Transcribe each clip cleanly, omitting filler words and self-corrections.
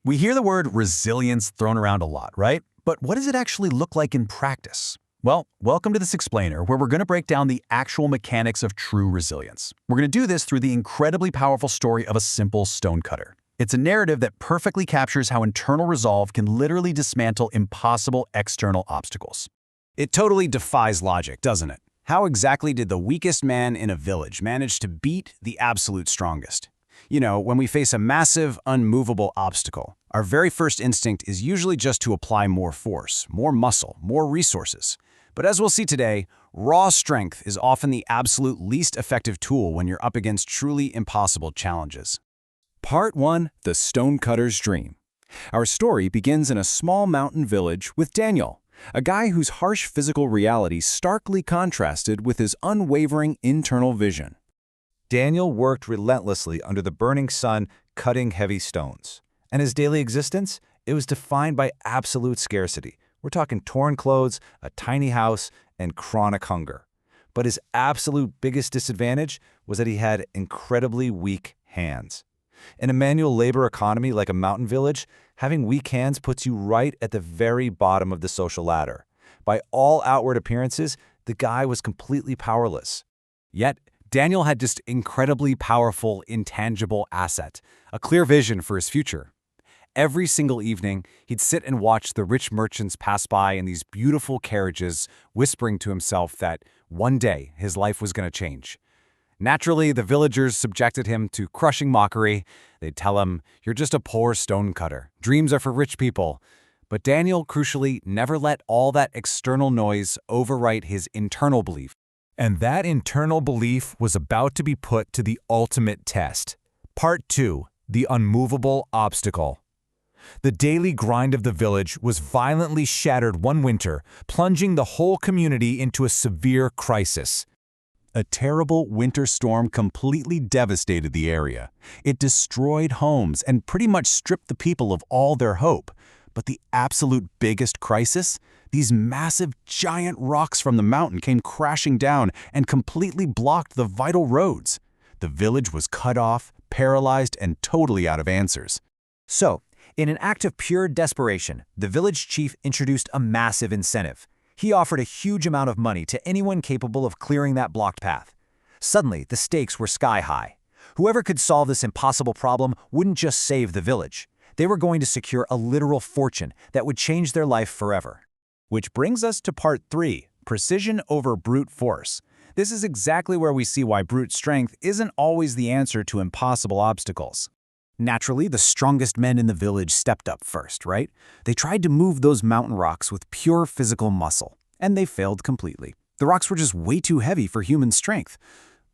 We hear the word resilience thrown around a lot, right? But what does it actually look like in practice? Well, welcome to this explainer, where we're going to break down the actual mechanics of true resilience. We're going to do this through the incredibly powerful story of a simple stonecutter. It's a narrative that perfectly captures how internal resolve can literally dismantle impossible external obstacles. It totally defies logic, doesn't it? How exactly did the weakest man in a village manage to beat the absolute strongest? You know, when we face a massive, unmovable obstacle, our very first instinct is usually just to apply more force, more muscle, more resources. But as we'll see today, raw strength is often the absolute least effective tool when you're up against truly impossible challenges. Part 1. The Stonecutter's Dream. Our story begins in a small mountain village with Daniel, a guy whose harsh physical reality starkly contrasted with his unwavering internal vision. Daniel worked relentlessly under the burning sun, cutting heavy stones. And his daily existence? It was defined by absolute scarcity. We're talking torn clothes, a tiny house, and chronic hunger. But his absolute biggest disadvantage was that he had incredibly weak hands. In a manual labor economy like a mountain village, having weak hands puts you right at the very bottom of the social ladder. By all outward appearances, the guy was completely powerless. Yet, Daniel had just incredibly powerful, intangible asset, a clear vision for his future. Every single evening, he'd sit and watch the rich merchants pass by in these beautiful carriages, whispering to himself that one day his life was going to change. Naturally, the villagers subjected him to crushing mockery. They'd tell him, "You're just a poor stonecutter. Dreams are for rich people." But Daniel, crucially, never let all that external noise overwrite his internal belief. And that internal belief was about to be put to the ultimate test. Part 2. The Unmovable Obstacle. The daily grind of the village was violently shattered one winter, plunging the whole community into a severe crisis. A terrible winter storm completely devastated the area. It destroyed homes and pretty much stripped the people of all their hope. But the absolute biggest crisis? These massive, giant rocks from the mountain came crashing down and completely blocked the vital roads. The village was cut off, paralyzed, and totally out of answers. So, in an act of pure desperation, the village chief introduced a massive incentive. He offered a huge amount of money to anyone capable of clearing that blocked path. Suddenly, the stakes were sky high. Whoever could solve this impossible problem wouldn't just save the village. They were going to secure a literal fortune that would change their life forever. Which brings us to part 3, precision over brute force. This is exactly where we see why brute strength isn't always the answer to impossible obstacles. Naturally, the strongest men in the village stepped up first, right? They tried to move those mountain rocks with pure physical muscle, and they failed completely. The rocks were just way too heavy for human strength.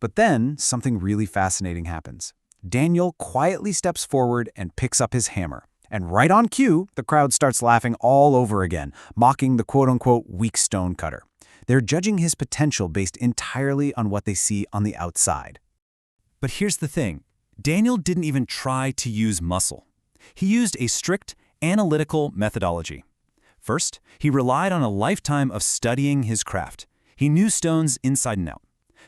But then, something really fascinating happens. Daniel quietly steps forward and picks up his hammer. And right on cue, the crowd starts laughing all over again, mocking the quote-unquote weak stonecutter. They're judging his potential based entirely on what they see on the outside. But here's the thing. Daniel didn't even try to use muscle. He used a strict, analytical methodology. First, he relied on a lifetime of studying his craft. He knew stones inside and out.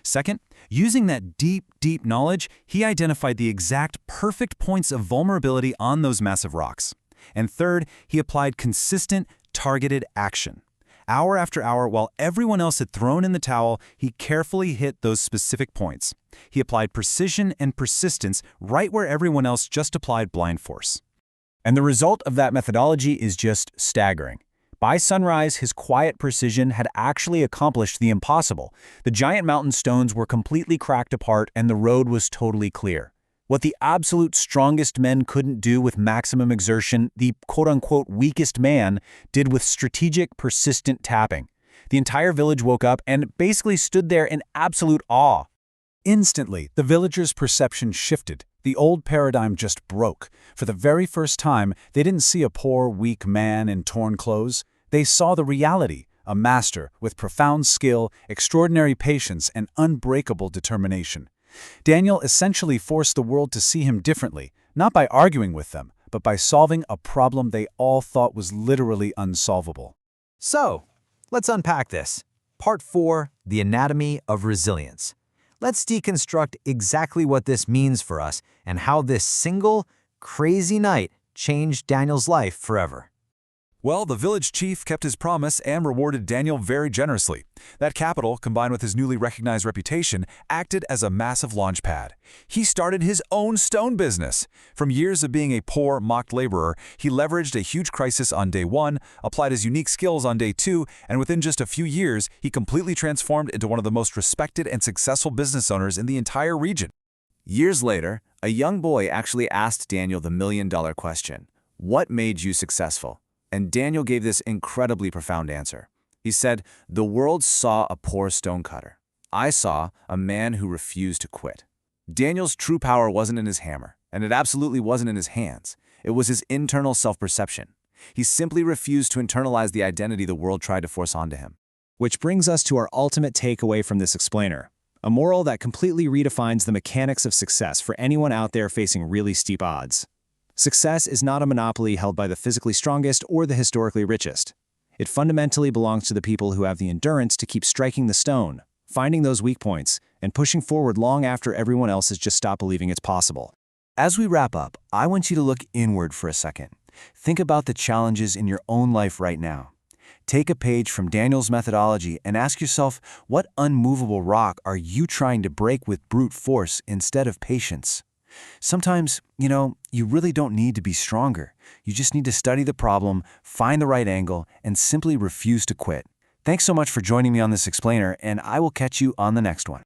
Second, using that deep, deep knowledge, he identified the exact perfect points of vulnerability on those massive rocks. And third, he applied consistent, targeted action. Hour after hour, while everyone else had thrown in the towel, he carefully hit those specific points. He applied precision and persistence right where everyone else just applied blind force. And the result of that methodology is just staggering. By sunrise, his quiet precision had actually accomplished the impossible. The giant mountain stones were completely cracked apart and the road was totally clear. What the absolute strongest men couldn't do with maximum exertion, the quote-unquote weakest man did with strategic, persistent tapping. The entire village woke up and basically stood there in absolute awe. Instantly, the villagers' perception shifted. The old paradigm just broke. For the very first time, they didn't see a poor, weak man in torn clothes. They saw the reality, a master with profound skill, extraordinary patience, and unbreakable determination. Daniel essentially forced the world to see him differently, not by arguing with them, but by solving a problem they all thought was literally unsolvable. So, let's unpack this. Part 4, the anatomy of resilience. Let's deconstruct exactly what this means for us and how this single, crazy night changed Daniel's life forever. Well, the village chief kept his promise and rewarded Daniel very generously. That capital, combined with his newly recognized reputation, acted as a massive launchpad. He started his own stone business. From years of being a poor, mocked laborer, he leveraged a huge crisis on day one, applied his unique skills on day two, and within just a few years, he completely transformed into one of the most respected and successful business owners in the entire region. Years later, a young boy actually asked Daniel the million-dollar question, "What made you successful?" And Daniel gave this incredibly profound answer. He said, "The world saw a poor stonecutter. I saw a man who refused to quit." Daniel's true power wasn't in his hammer, and it absolutely wasn't in his hands. It was his internal self-perception. He simply refused to internalize the identity the world tried to force onto him. Which brings us to our ultimate takeaway from this explainer, a moral that completely redefines the mechanics of success for anyone out there facing really steep odds. Success is not a monopoly held by the physically strongest or the historically richest. It fundamentally belongs to the people who have the endurance to keep striking the stone, finding those weak points, and pushing forward long after everyone else has just stopped believing it's possible. As we wrap up, I want you to look inward for a second. Think about the challenges in your own life right now. Take a page from Daniel's methodology and ask yourself, what unmovable rock are you trying to break with brute force instead of patience? Sometimes, you really don't need to be stronger. You just need to study the problem, find the right angle, and simply refuse to quit. Thanks so much for joining me on this explainer, and I will catch you on the next one.